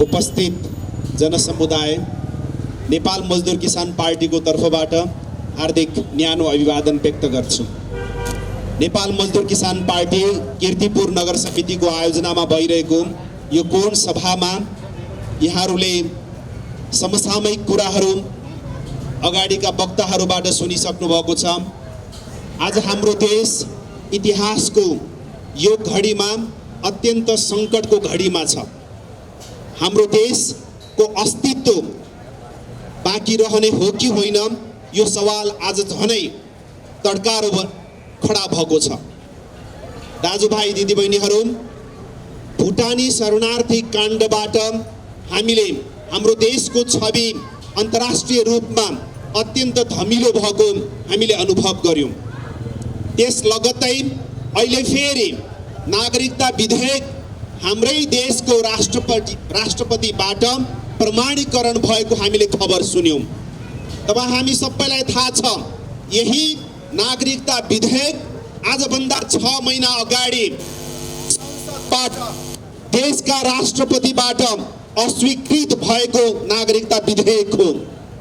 उपस्थित जनसमुदाय, नेपाल मजदुर किसान पार्टीको तर्फबाट हार्दिक न्यानो अभिवादन व्यक्त गर्छु। नेपाल मजदुर किसान पार्टी कीर्तिपुर नगर समितिको आयोजनामा भइरहेको यो कोण सभामा यहाँहरूले समसामयिक कुराहरू अगाडिका वक्ताहरूबाट सुनिसक्नु भएको छ। आज हाम्रो देश इतिहासको यो घडीमा अत्यन्त सङ्कटको घडीमा छ। हाम्रो देशको अस्तित्व बाँकी रहने हो कि होइन, यो सवाल आज झनै तड्कारो खडा भएको छ। दाजुभाइ दिदीबहिनीहरू, भुटानी शरणार्थी काण्डबाट हामीले हाम्रो देशको छवि अन्तर्राष्ट्रिय रूपमा अत्यन्त धमिलो भएको हामीले अनुभव गर्यौं। त्यस लगत्तै अहिले फेरि नागरिकता विधेयक हाम्रै देशको राष्ट्रपतिबाट प्रमाणीकरण भएको हामीले खबर सुन्यौं। तब हामी सबैलाई थाहा छ, यही नागरिकता विधेयक आजभन्दा 6 महिना अगाडि संसदबाट देशका राष्ट्रपतिबाट अस्वीकृत भएको नागरिकता विधेयक हो।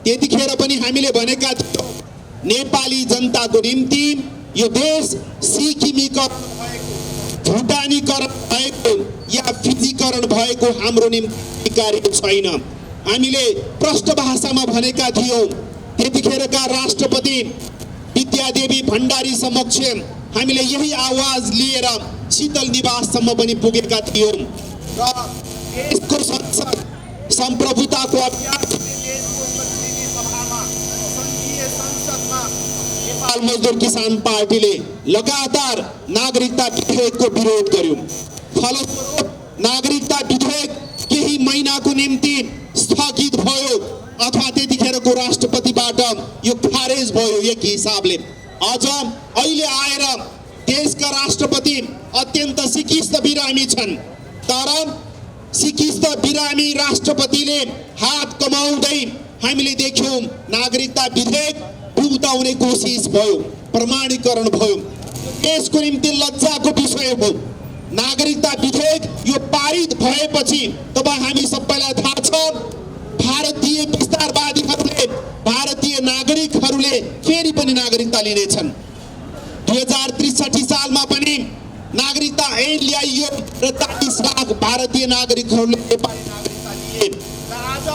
त्यतिखेर पनि हामीले भनेका थियौं, नेपाली जनताको निम्ति यो देश सिक्किमीकरण भएको, भुटानीकरण भएको या फिजीकरण भएको हाम्रो निम्ति कार्य छैन। हामीले प्रष्ट भाषामा भनेका थियौं। त्यतिखेरका राष्ट्रपति विद्यादेवी भण्डारी समक्ष हामीले यही आवाज लिएर शीतल निवाससम्म पनि पुगेका थियौं र देशको संसद सम्प्रभुताको अभ्यास नेपाल मजदुर किसान पार्टीले लगातार नागरिकता विधेयकको विरोध गर्यो। फलस्वरूप नागरिकता विधेयक केही महिनाको निम्ति स्थगित भयो अथवा त्यतिखेरको राष्ट्रपतिबाट यो खारेज भयो। एक हिसाबले अझ अहिले आएर देशका राष्ट्रपति अत्यन्त सिकिस्त बिरामी छन्, तर सिकिस्त बिरामी राष्ट्रपतिले हात कमाउँदै हामीले देख्यौं नागरिकता विधेयक उताउने कोसिस भयो, प्रमाणीकरण भयो। देशको निम्ति लज्जाको विषय हो। नागरिकता विधेयक यो पारित भएपछि तब हामी सबैलाई थाहा छ, भारतीय विस्तारवादीहरूले, भारतीय नागरिकहरूले फेरि पनि नागरिकता लिनेछन्। 2063 सालमा पनि नागरिकता ऐन ल्याइयो र 40 लाख भारतीय नागरिकहरूले नेपाली नागरिकता लिए र आज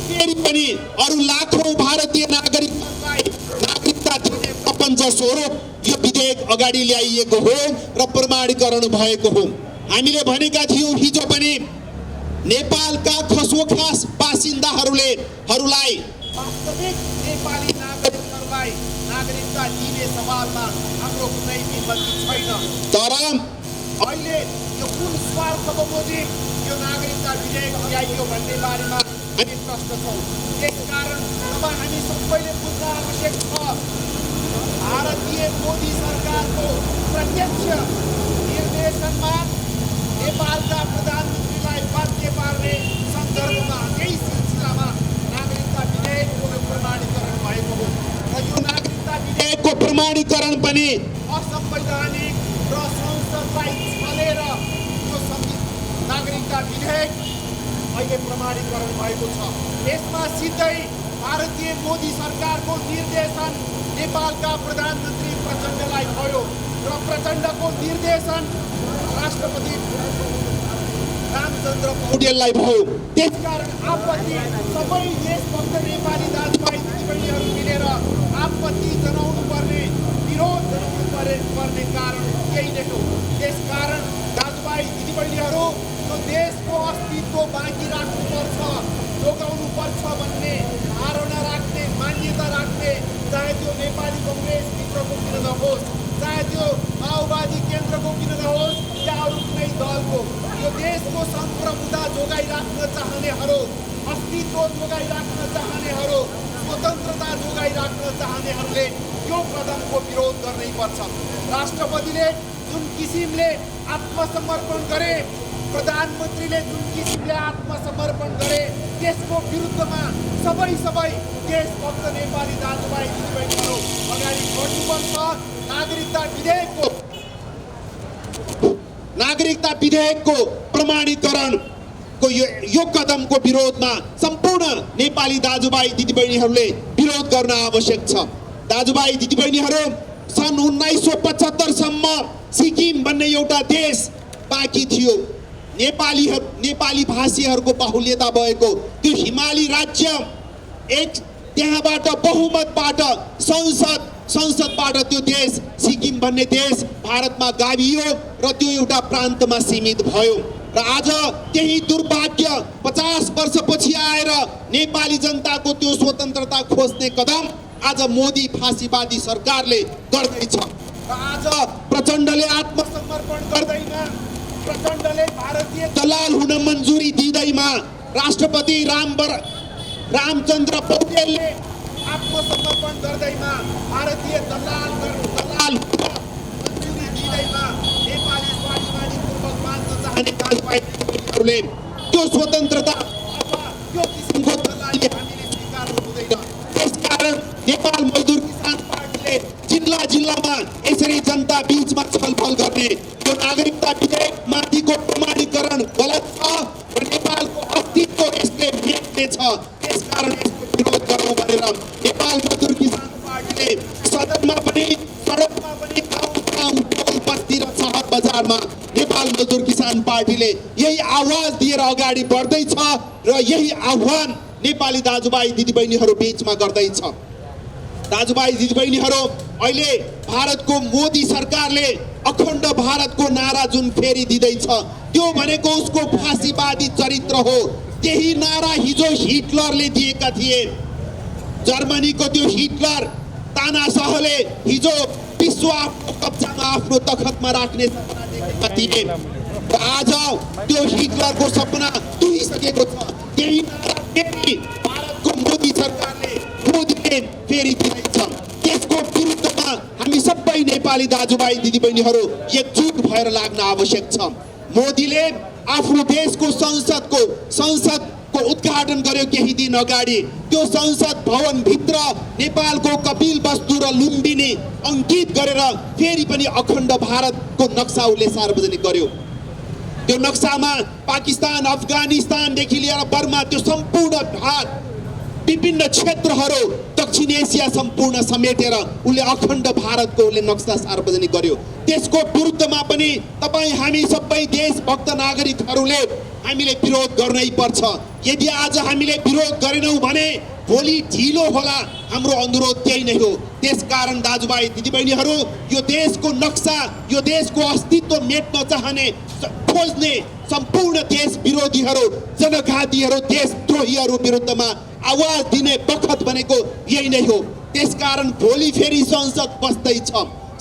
फेरि पनि अरू लाखौं भारतीय नागरिकहरूलाई नागरिकता दिने प्रपञ्च स्वरूप यो विधेयक अगाडि ल्याइएको हो र प्रमाणीकरण भएको हो। हामीले भनेका थियौं हिजो पनि, नेपालका खसोखास बासिन्दाहरूलाई वास्तविक नेपाली नागरिकहरूलाई नागरिकता दिने सवालमा हाम्रो कुनै विमति छैन। तर अहिले यो कुन स्वार्थको बमोजिम यो नागरिकता विधेयक ल्याइयो भन्ने बारेमा हामी प्रश्न छौं। त्यसकारण अब हामी सबैले बुझ्न आवश्यक छ, भारतीय मोदी सरकारको प्रत्यक्ष निर्देशनमा नेपालका प्रधानमन्त्रीलाई बाध्य पार्ने सन्दर्भमा यही सिलसिलामा नागरिकता विधेयकको प्रमाणीकरण भएको हो र यो नागरिकता विधेयकको प्रमाणीकरण पनि असंवैधानिक र संसदलाई छलेर यो नागरिकता विधेयक अहिले प्रमाणीकरण भएको छ। यसमा सिधै भारतीय मोदी सरकारको निर्देशन नेपालका प्रधानमन्त्री प्रचण्डलाई भयो र प्रचण्डको निर्देशन राष्ट्रपति रामचन्द्र पौडेललाई भयो। त्यसकारण आपत्ति सबै देशभक्त नेपाली दाजुभाइ दिदीबहिनीहरू मिलेर आपत्ति जनाउनु पर्ने, विरोध जनाउनु पर्ने कारण यही नै हो। त्यसकारण दाजुभाइ दिदीबहिनीहरू, यो देशको अस्तित्व बाँकी राख्नुपर्छ, जोगाउनु पर्छ भन्ने धारणा राख्ने, मान्यता राख्ने, चाहे त्यो नेपाली कङ्ग्रेस मित्रको किन नहोस्, चाहे त्यो माओवादी केन्द्रको किन नहोस्, या अरू कुनै दलको, यो देशको सम्प्रभुता जोगाइराख्न चाहनेहरू, अस्तित्व जोगाइराख्न चाहनेहरू, स्वतन्त्रता जोगाइराख्न चाहनेहरूले यो कदमको विरोध गर्नै पर्छ। राष्ट्रपतिले जुन किसिमले आत्मसमर्पण गरे, प्रधानमन्त्रीले जुन किसिमले आत्मसमर्पण गरे, त्यसको विरुद्धमा सबै देशभक्त नेपाली दाजुभाइ दिदीबहिनीहरू अगाडि बढ्नुपर्छ। नागरिकता विधेयकको प्रमाणीकरणको यो कदमको विरोधमा सम्पूर्ण नेपाली दाजुभाइ दिदीबहिनीहरूले विरोध गर्न आवश्यक छ। दाजुभाइ दिदीबहिनीहरू, सन् 1975 सम्म सिक्किम भन्ने एउटा देश बाँकी थियो। नेपाली भाषीहरूको बाहुल्यता भएको त्यो हिमाली राज्य एक त्यहाँबाट बहुमतबाट संसदबाट त्यो देश सिक्किम भन्ने देश भारतमा गाभियो र त्यो एउटा प्रान्तमा सीमित भयो। र आज त्यही दुर्भाग्य 50 वर्षपछि आएर नेपाली जनताको त्यो स्वतन्त्रता खोज्ने कदम आज मोदी फासीवादी सरकारले गर्दैछ। र आज प्रचण्डले आत्मसमर्पण गर्दैमा, प्रचण्डले भारतीय दलाल हुन मन्जुरी दिँदैमा, राष्ट्रपति रामचन्द्र पौडेलले आत्मसमर्पण गर्दैमा, भारतीय दलाल मन्जुरी दिँदैमा नेपाली स्वाभिमानीपूर्वक बाँच्न चाहने दाजुभाइहरूले त्यो स्वतन्त्रता अथवा त्यो किसिमको दलाली हामीले स्वीकार्नु हुँदैन। त्यसकारण नेपाल मजदुर किसान पार्टीले जिल्लामा यसरी जनता बीचमा छलफल गर्ने, यो नागरिकता विधेयक माथिको प्रमाणीकरण गलत छ र नेपालको अस्तित्व यसले मेट्नेछ। त्यसकारण यसको विरोध गरौँ भनेर नेपाल मजदुर किसान पार्टीले सदनमा पनि, सडकमा पनि, गाउँ टोल बस्ती र सहर बजारमा नेपाल मजदुर किसान पार्टीले यही आवाज दिएर अगाडि बढ्दैछ र यही आह्वान नेपाली दाजुभाइ दिदीबहिनीहरू बीचमा गर्दैछ। दाजुभाइ दिदीबहिनीहरू, अहिले भारतको मोदी सरकारले अखण्ड भारतको नारा जुन फेरि दिँदैछ त्यो भनेको उसको फासीवादी चरित्र हो। त्यही नारा हिजो हिटलरले दिएका थिए। जर्मनीको त्यो हिटलर तानाशाहले हिजो विश्व आफ्नो कब्जामा, आफ्नो तखतमा राख्ने सपना देखेका थिए। र आज त्यो हिटलरको सपना तुरिसकेको छ। त्यही नारा फेरि भारतको मोदी सरकारले फेरि दिँदैछ। त्यसको विरुद्धमा हामी सबै नेपाली दाजुभाइ दिदीबहिनीहरू एकजुट भएर लाग्न आवश्यक छ। मोदीले आफ्नो देशको संसदको उद्घाटन गर्यो केही दिन अगाडि। त्यो संसद भवन भित्र नेपालको कपिलवस्तु र लुम्बिनी अंकित गरेर फेरि पनि अखण्ड भारतको नक्सा उसले सार्वजनिक गर्यो। त्यो नक्सामा पाकिस्तान, अफगानिस्तानदेखि लिएर बर्मा, त्यो सम्पूर्ण भाग, विभिन्न क्षेत्रहरू, दक्षिण एसिया सम्पूर्ण समेटेर उसले अखण्ड भारतको उसले नक्सा सार्वजनिक गर्यो। त्यसको विरुद्धमा पनि तपाईँ हामी सबै देशभक्त नागरिकहरूले हामीले विरोध गर्नै पर्छ। यदि आज हामीले विरोध गरेनौँ भने भोलि ढिलो होला। हाम्रो अनुरोध त्यही नै हो। त्यसकारण दाजुभाइ दिदीबहिनीहरू, यो देशको नक्सा, यो देशको अस्तित्व मेट्न चाहने, खोज्ने सम्पूर्ण देश विरोधीहरू, जनघातीहरू, देशद्रोहीहरू विरुद्धमा आवाज दिने बखत भनेको यही नै हो। त्यसकारण भोलि फेरि संसद बस्दैछ।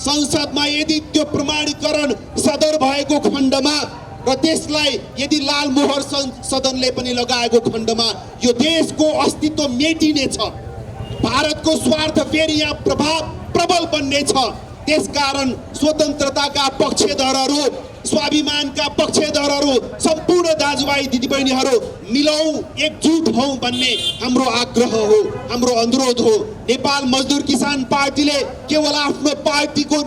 संसदमा यदि त्यो प्रमाणीकरण सदर भएको खण्डमा र त्यसलाई यदि लाल मोहर सदनले पनि लगाएको खण्डमा यो देशको अस्तित्व मेटिनेछ। भारतको स्वार्थ फेरि यहाँ प्रबल बन्नेछ। त्यसकारण स्वतन्त्रताका पक्षधरहरू, स्वाभिमानका पक्षधरहरू, सम्पूर्ण दाजुभाइ दिदीबहिनीहरू मिलौँ, एकजुट हौँ भन्ने हाम्रो आग्रह हो, हाम्रो अनुरोध हो। नेपाल मजदुर किसान पार्टीले केवल आफ्नो पार्टीको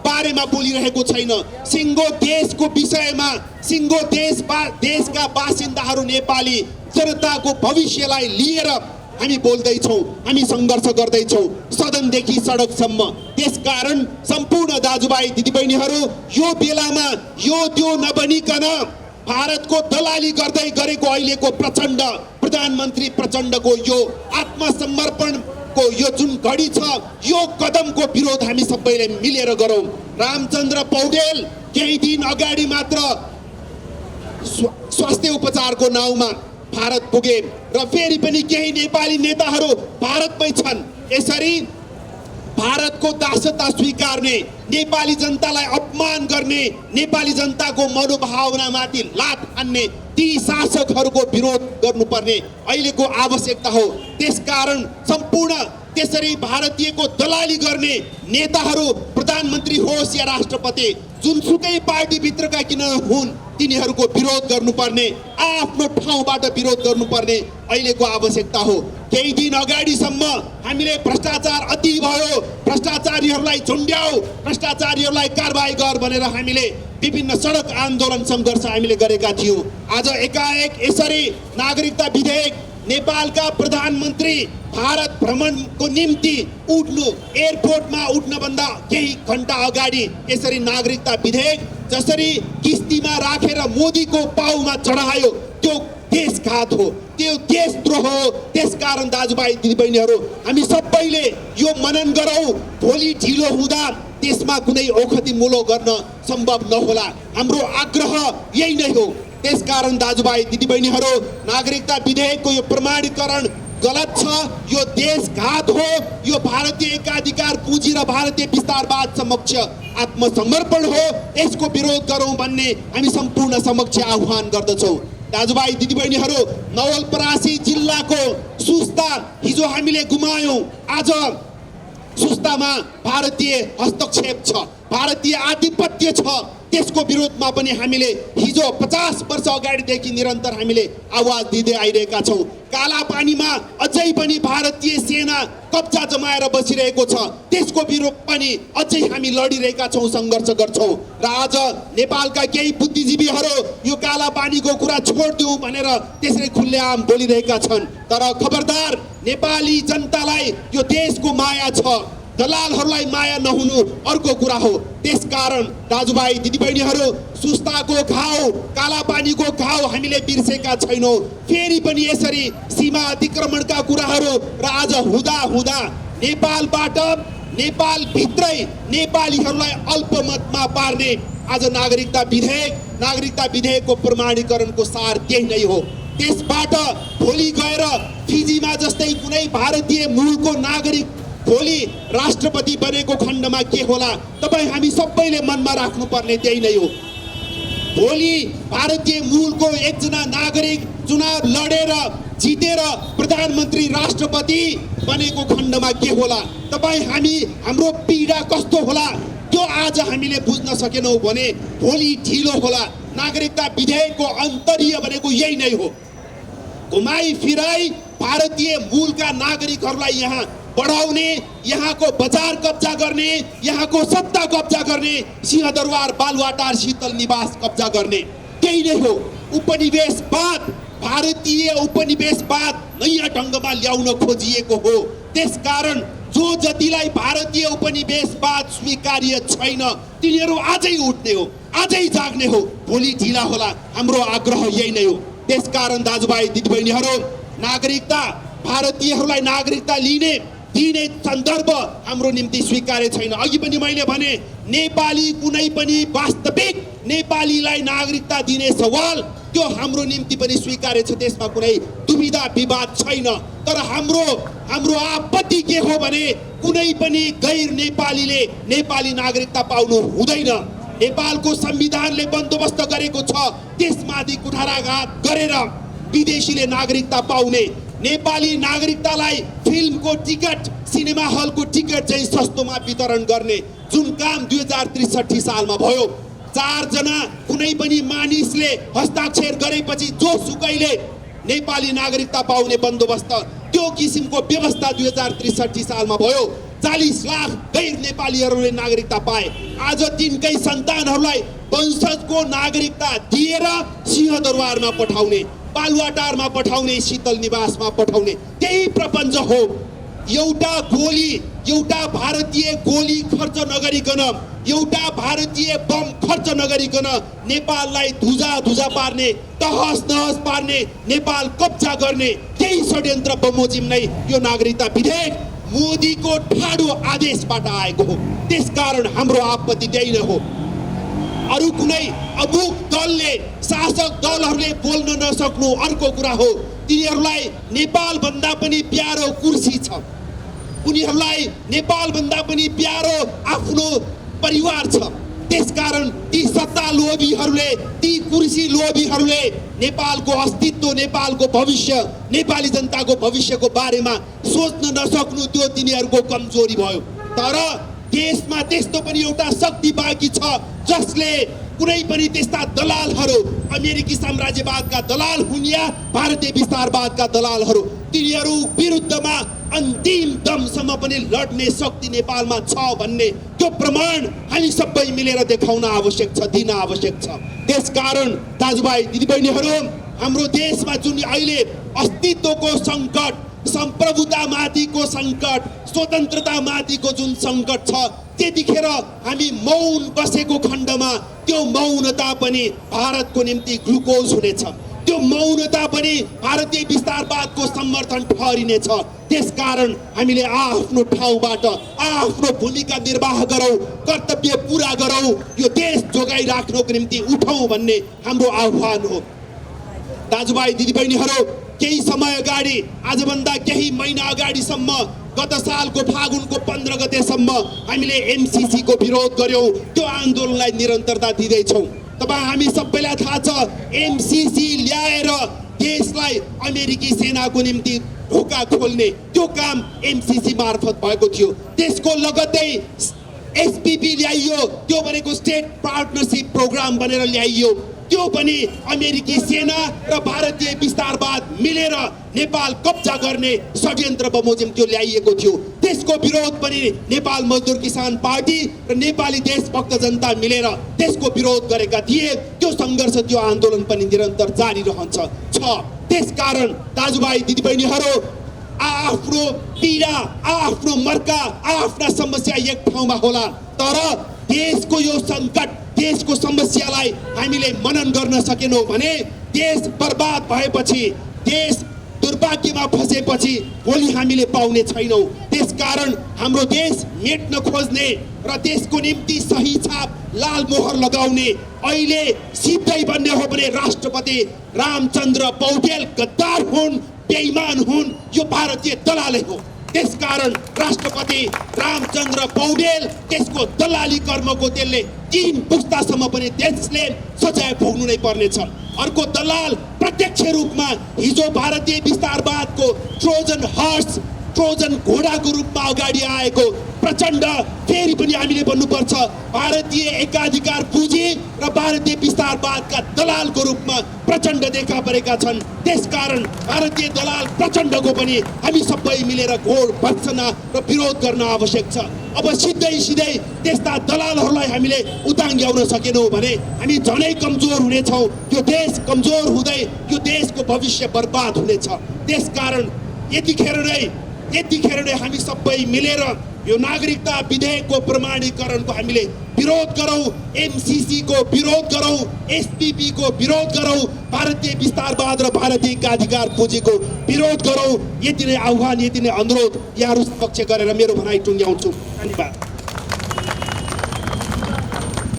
बारेमा बोलिरहेको छैन। सिङ्गो देशको विषयमा, सिङ्गो देशका बासिन्दाहरू, नेपाली जनताको भविष्यलाई लिएर हामी बोल्दैछौँ, हामी सङ्घर्ष गर्दैछौँ सदनदेखि सडकसम्म। त्यसकारण सम्पूर्ण दाजुभाइ दिदीबहिनीहरू, यो बेलामा यो त्यो नबनिकन भारतको दलाली गर्दै गरेको अहिलेको प्रधानमन्त्री प्रचण्डको यो आत्मसमर्पणको यो जुन घडी छ, यो कदमको विरोध हामी सबैले मिलेर गरौँ। रामचन्द्र पौडेल केही दिन अगाडि मात्र स्वास्थ्य उपचारको नाउँमा भारत पुगे र फेरि पनि केही नेपाली नेताहरू भारतमै छन्। यसरी भारतको दासता स्वीकार्ने, नेपाली जनतालाई अपमान गर्ने, नेपाली जनताको मनोभावनामाथि लात हान्ने ती शासकहरूको विरोध गर्नुपर्ने अहिलेको आवश्यकता हो। त्यसकारण सम्पूर्ण त्यसरी भारतीयको दलाली गर्ने नेताहरू, प्रधानमन्त्री होस् या राष्ट्रपति, जुनसुकै पार्टीभित्रका किन हुन्, तिनीहरूको विरोध गर्नुपर्ने, आफ्नो ठाउँबाट विरोध गर्नुपर्ने अहिलेको आवश्यकता हो। केही दिन अगाडिसम्म हामीले भ्रष्टाचार अति भयो, भ्रष्टाचारीहरूलाई झुन्ड्याऊ, भ्रष्टाचारीहरूलाई कारबाही गर भनेर हामीले विभिन्न सडक आन्दोलन सङ्घर्ष हामीले गरेका थियौँ। आज एकाएक यसरी नागरिकता विधेयक नेपालका प्रधानमन्त्री भारत भ्रमणको निम्ति उठ्नु, एयरपोर्टमा उठ्नभन्दा केही घण्टा अगाडि यसरी नागरिकता विधेयक जसरी किस्तीमा राखेर मोदीको पाउमा चढायो, त्यो देशघात हो, त्यो देशद्रोह हो। त्यसकारण दाजुभाइ दिदीबहिनीहरू, हामी सबैले यो मनन गरौँ, भोलि ढिलो हुँदा त्यसमा कुनै औखतिमुलो गर्न सम्भव नहोला। हाम्रो आग्रह यही नै हो। त्यसकारण दाजुभाइ दिदीबहिनीहरू, नागरिकता विधेयकको यो प्रमाणीकरण गलत छ, यो देशघात हो, यो भारतीय एकाधिकार पुँजी र भारतीय विस्तारवाद समक्ष आत्मसमर्पण हो। यसको विरोध गरौँ भन्ने हामी सम्पूर्ण समक्ष आह्वान गर्दछौँ। दाजुभाइ दिदीबहिनीहरू, नवलपरासी जिल्लाको सुस्ता हिजो हामीले गुमायौँ। आज सुस्तामा भारतीय हस्तक्षेप छ, भारतीय आधिपत्य छ। त्यसको विरोधमा पनि हामीले हिजो 50 वर्ष अगाडिदेखि निरन्तर हामीले आवाज दिँदै आइरहेका छौँ। कालापानीमा अझै पनि भारतीय सेना कब्जा जमाएर बसिरहेको छ, त्यसको विरोध पनि अझै हामी लडिरहेका छौँ, सङ्घर्ष गर्छौँ। र आज नेपालका केही बुद्धिजीवीहरू यो कालापानीको कुरा छोडिदिउँ भनेर त्यसरी खुल्लेआम बोलिरहेका छन्। तर खबरदार, नेपाली जनतालाई यो देशको माया छ, दलालहरूलाई माया नहुनु अर्को कुरा हो। त्यसकारण दाजुभाइ दिदीबहिनीहरू, सुस्ताको घाउ, कालापानीको घाउ हामीले बिर्सेका छैनौँ। फेरि पनि यसरी सीमा अतिक्रमणका कुराहरू र आज हुँदा हुँदा नेपालबाट नेपालभित्रै नेपालीहरूलाई अल्पमतमा पार्ने आज नागरिकता विधेयकको प्रमाणीकरणको सार त्यही नै हो। त्यसबाट भोलि गएर फिजीमा जस्तै कुनै भारतीय मूलको नागरिक भोलि राष्ट्रपति बनेको खण्डमा के होला, तपाईँ हामी सबैले मनमा राख्नुपर्ने त्यही नै हो। भोलि भारतीय मूलको एकजना नागरिक चुनाव लडेर जितेर प्रधानमन्त्री राष्ट्रपति बनेको खण्डमा के होला, तपाईँ हाम्रो पीडा कस्तो होला, त्यो आज हामीले बुझ्न सकेनौँ भने भोलि ढिलो होला। नागरिकता विधेयकको अन्तर्य भनेको यही नै हो। घुमाई फिराई भारतीय मूलका नागरिकहरूलाई यहाँ बढाउने, यहाँको बजार कब्जा गर्ने, यहाँको सत्ता कब्जा गर्ने, सिंहदरबार, बालुवाटार, शीतल निवास कब्जा गर्ने, त्यही नै हो उपनिवेशवाद। भारतीय उपनिवेशवाद नयाँ ढङ्गमा ल्याउन खोजिएको हो। त्यसकारण जो जतिलाई भारतीय उपनिवेशवाद स्वीकार्य छैन तिनीहरू आजै उठ्ने हो, आजै जाग्ने हो, भोलि ढिला होला। हाम्रो आग्रह यही नै हो। त्यसकारण दाजुभाइ दिदीबहिनीहरू, नागरिकता भारतीयहरूलाई नागरिकता दिने सन्दर्भ हाम्रो निम्ति स्वीकार्य छैन। अघि पनि मैले भने, नेपाली कुनै पनि वास्तविक नेपालीलाई नागरिकता दिने सवाल त्यो हाम्रो निम्ति पनि स्वीकार्य छ, त्यसमा कुनै दुविधा विवाद छैन। तर हाम्रो आपत्ति के हो भने कुनै पनि गैर नेपालीले नेपाली नागरिकता पाउनु हुँदैन। नेपालको संविधानले बन्दोबस्त गरेको छ, त्यसमाथि कुठाराघात गरेर विदेशीले नागरिकता पाउने, नेपाली नागरिकतालाई फिल्मको टिकट, सिनेमा हलको टिकट चाहिँ सस्तोमा वितरण गर्ने जुन काम 2063 सालमा भयो। 4 जना कुनै पनि मानिसले हस्ताक्षर गरेपछि जोसुकैले नेपाली नागरिकता पाउने बन्दोबस्त, त्यो किसिमको व्यवस्था 2063 सालमा भयो। 40 लाख गैर नेपालीहरूले नागरिकता पाए। आज तिनकै सन्तानहरूलाई वंशजको नागरिकता दिएर सिंहदरबारमा पठाउने, बालुवाटारमा पठाउने, शीतल निवासमा पठाउने, त्यही प्रपञ्च हो। एउटा भारतीय गोली खर्च नगरिकन, एउटा भारतीय बम खर्च नगरिकन नेपाललाई धुजा पार्ने, तहस नहस पार्ने, नेपाल कब्जा गर्ने त्यही षड्यन्त्र बमोजिम नै यो नागरिकता विधेयक मोदीको ठाडो आदेशबाट आएको हो। त्यसकारण हाम्रो आपत्ति त्यही नै हो। अरू कुनै अमुक दलले, शासक दलहरूले बोल्न नसक्नु अर्को कुरा हो। तिनीहरूलाई नेपाल भन्दा पनि प्यारो कुर्सी छ, उनीहरूलाई नेपाल भन्दा पनि प्यारो आफ्नो परिवार छ। त्यसकारण ती सत्ता लोभीहरूले, ती कुर्सी लोभीहरूले नेपालको अस्तित्व, नेपालको भविष्य, नेपाली जनताको भविष्यको बारेमा सोच्न नसक्नु त्यो तिनीहरूको कमजोरी भयो। तर देशमा त्यस्तो पनि एउटा शक्ति बाँकी छ जसले कुनै पनि त्यस्ता दलालहरू, अमेरिकी साम्राज्यवादका दलाल हुन् या भारतीय विस्तारवादका दलालहरू, तिनीहरू विरुद्धमा अन्तिम दमसम्म पनि लड्ने शक्ति नेपालमा छ भन्ने त्यो प्रमाण हामी सबै मिलेर देखाउन आवश्यक छ, दिन आवश्यक छ। त्यसकारण दाजुभाइ दिदीबहिनीहरू, हाम्रो देशमा जुन अहिले अस्तित्वको सङ्कट, सम्प्रभुतामाथिको सङ्कट, स्वतन्त्रतामाथिको जुन सङ्कट छ, त्यतिखेर हामी मौन बसेको खण्डमा त्यो मौनता पनि भारतको निम्ति ग्लुकोज हुनेछ। त्यो मौनता पनि भारतीय विस्तारवादको समर्थन ठहरिनेछ। त्यसकारण हामीले आफ्नो ठाउँबाट आफ्नो भूमिका निर्वाह गरौँ, कर्तव्य पूरा गरौँ, यो देश जोगाइराख्नको निम्ति उठौँ भन्ने हाम्रो आह्वान हो। दाजुभाइ दिदीबहिनीहरू, केही समय अगाडि, आजभन्दा केही महिना अगाडिसम्म, गत सालको फागुनको 15 गतेसम्म हामीले एमसीसी को विरोध गर्यौं। त्यो आन्दोलनलाई निरन्तरता दिँदैछौँ। तपाईँ हामी सबैलाई थाहा छ, एमसीसी ल्याएर देशलाई अमेरिकी सेनाको निम्ति ढोका खोल्ने त्यो काम एमसीसी मार्फत भएको थियो। त्यसको लगत्तै एसपीपी ल्याइयो, त्यो भनेको स्टेट पार्टनरशिप प्रोग्राम बनेर ल्याइयो। त्यो पनि अमेरिकी सेना र भारतीय विस्तारवाद मिलेर नेपाल कब्जा गर्ने षड्यन्त्र बमोजिम त्यो ल्याइएको थियो। त्यसको विरोध पनि नेपाल मजदुर किसान पार्टी र नेपाली देशभक्त जनता मिलेर त्यसको विरोध गरेका थिए। त्यो सङ्घर्ष, त्यो आन्दोलन पनि निरन्तर जारी रहन्छ छ। त्यसकारण दाजुभाइ दिदीबहिनीहरू, आफ्नो पीडा, आफ्नो मर्का, आफ्ना समस्या एक ठाउँमा होला, तर देशको यो सङ्कट, देशको समस्यालाई हामीले मनन गर्न सकेनौँ भने देश बर्बाद भएपछि, देश दुर्भाग्यमा फसेपछि भोलि हामीले पाउने छैनौँ। त्यसकारण हाम्रो देश मेट्न खोज्ने र देशको निम्ति सही छाप, लाल मोहर लगाउने अहिले सिधै भन्ने हो भने राष्ट्रपति रामचन्द्र पौडेल गद्दार हुन्, बेइमान हुन्, यो भारतीय दलालै हो। त्यसकारण राष्ट्रपति रामचन्द्र पौडेल त्यसको दलाली कर्मको त्यसले 3 पुस्तासम्म पनि देशले सजाय भोग्नु नै पर्नेछ। अर्को दलाल प्रत्यक्ष रूपमा हिजो भारतीय विस्तारवादको ट्रोजन हर्स, ट्रोजन घोडाको रूपमा अगाडि आएको प्रचण्ड, फेरि पनि हामीले भन्नुपर्छ, भारतीय एकाधिकार पुँजी र भारतीय विस्तारवादका दलालको रूपमा प्रचण्ड देखा परेका छन्। त्यसकारण भारतीय दलाल प्रचण्डको पनि हामी सबै मिलेर घोर भर्त्सना र विरोध गर्न आवश्यक छ। अब सिधै त्यस्ता दलालहरूलाई हामीले उताङ्ग्याउन सकेनौँ भने हामी झनै कमजोर हुनेछौँ। यो देश कमजोर हुँदै यो देशको भविष्य बर्बाद हुनेछ। त्यसकारण यतिखेर नै हामी सबै मिलेर यो नागरिकता विधेयकको प्रमाणीकरणको हामीले विरोध गरौँ, एमसीसी को विरोध गरौँ, एसपीपी को विरोध गरौँ, भारतीय विस्तारवाद र भारतीय एकाधिकार पुँजीको विरोध गरौँ। यति नै आह्वान, यति नै अनुरोध यहाँहरू समक्ष गरेर मेरो भनाइ टुङ्ग्याउँछु। धन्यवाद।